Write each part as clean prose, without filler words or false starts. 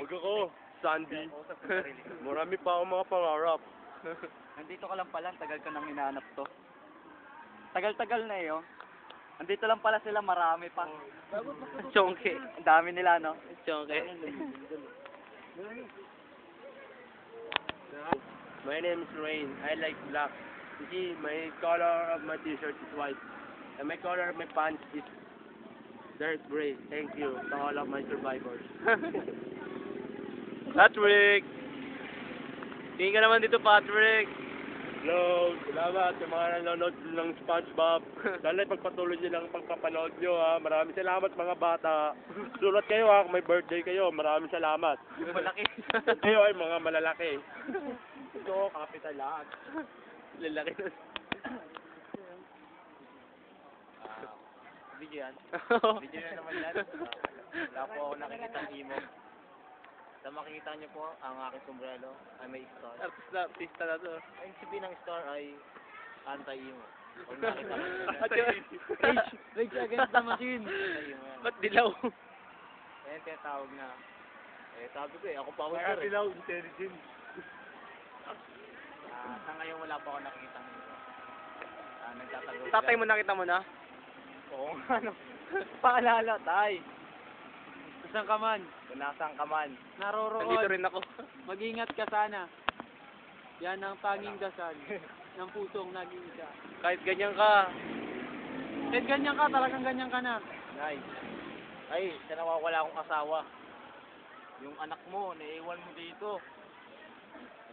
Huwag ako, Sandy. Marami pa akong mga pangarap. Nandito ka lang pala, tagal ka nang hinahanap to. Tagal-tagal na eh, oh. Nandito lang pala sila, marami pa. Chonke. Ang dami nila, no? Chonke. My name is Rain. I like black. You see, my color of my t-shirt is white. And my color of my pants is dark gray. Thank you to all of my survivors. Patrick! Tingin ka naman dito, Patrick. Hello, salamat sa mga nanonood ng SpongeBob. Sana pagpatuloy nyo lang pagpapanood nyo ha. Maraming salamat mga bata. Sulat kayo ha, kung may birthday kayo. Maraming salamat. Malaki. Kayo ay mga malalaki. Ito, capital lahat. Lalaki nun. Video yan. Video na naman yan. Wala po ako nakikita ng imo. Sa makikita niyo po, ang aking sombrero ay may star. Artista na to. Ang sabi ng star ay anti-imo. Kung nakita mo. Rage against the machine. Anti-imo yan. Ba't dilaw? Ayan tinatawag na. Eh sabi ko eh, ako pa ako star eh. Intelligent. Sa ngayon wala pa ako nakikita ng imo. Nagtatago. Tatay mo nakita mo na? Oo nga no. Paalala, tay. Saan ka man? Kung nasaan ka man. Nandito rin ako. Mag-ingat ka sana. Yan ang tanging dasal ng pusong naging isa. Kahit ganyan ka. Kahit ganyan ka, talagang ganyan ka na. Nice. Ay, sa nawawala akong asawa. Yung anak mo, naiwan mo dito.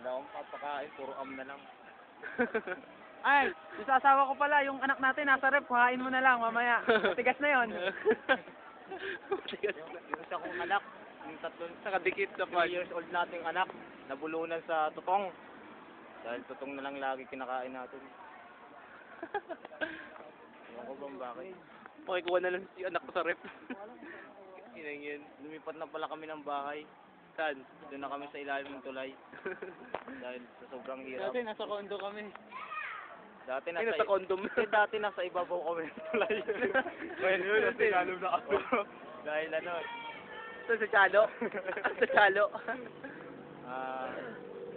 Wala akong papakain, puro na lang. Ay, yung sa asawa ko pala, yung anak natin nasa rep, hain mo na lang mamaya. Tigas na yon. Yung isa kong anak, yung tatlong Nakadikit sa 3 years old nating anak, nabulunan sa tutong. Dahil tutong na lang lagi kinakain natin. Ewan ko bang bakit. Pakikuha na lang si anak ko sa rep. Inang yun. Lumipat na pala kami ng bahay. Saan? Doon na kami sa ilalim ng tulay. Dahil sa sobrang hirap. Dati nasa kondo kami. Dati Ay, nasa nasa condom. dati nasa ibabaw kami ng tulay. Ngayon yun, nasa ilalim na ako. Dahil ano, Saan sa Chalo? Sa Chalo.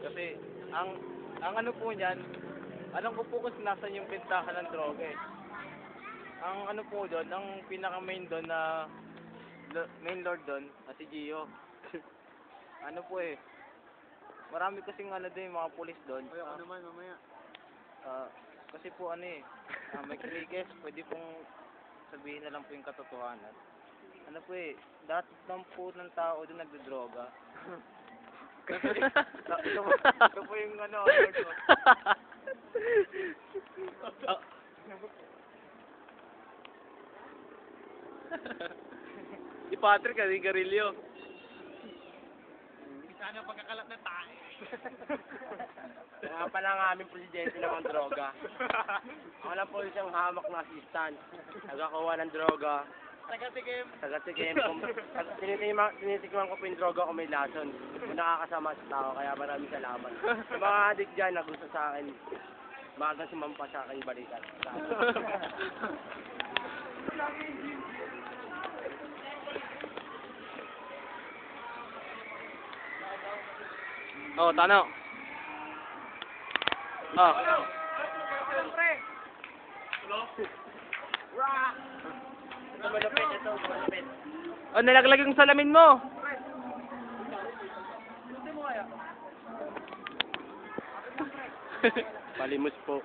kasi ang ano po niyan, alam ko po kung nasan yung pintahan ng droga eh. Ang ano po doon, ang pinaka main doon na main lord doon, si Gio. Ano po eh, marami kasing ano din, mga pulis doon. Ay, ako naman mamaya. Kasi po ano eh, may kriges, pwede pong sabihin na lang po yung katotohanan. Ano po eh, dati lang po ng tao doon nagdodroga. Ito po yung ano, Si Patrick, si Garillo. Sana pagkakalat na tayo. Nga pala ang aming presidente ng mga droga. Ako lang po siyang hamak na assistant. Nagkakuha ng droga. Taga-tigim. Tagatigim. Tinitikman ko po yung droga kung may lason. Kung nakakasama sa tao, kaya maraming salamat. Sa mga adik dyan na gusto sa akin, maagang sumampa sa akin balikan. Oh, tano. Oh. Ito malupit, ito malupit. Oh, nalaglag yung salamin mo. Palimos po.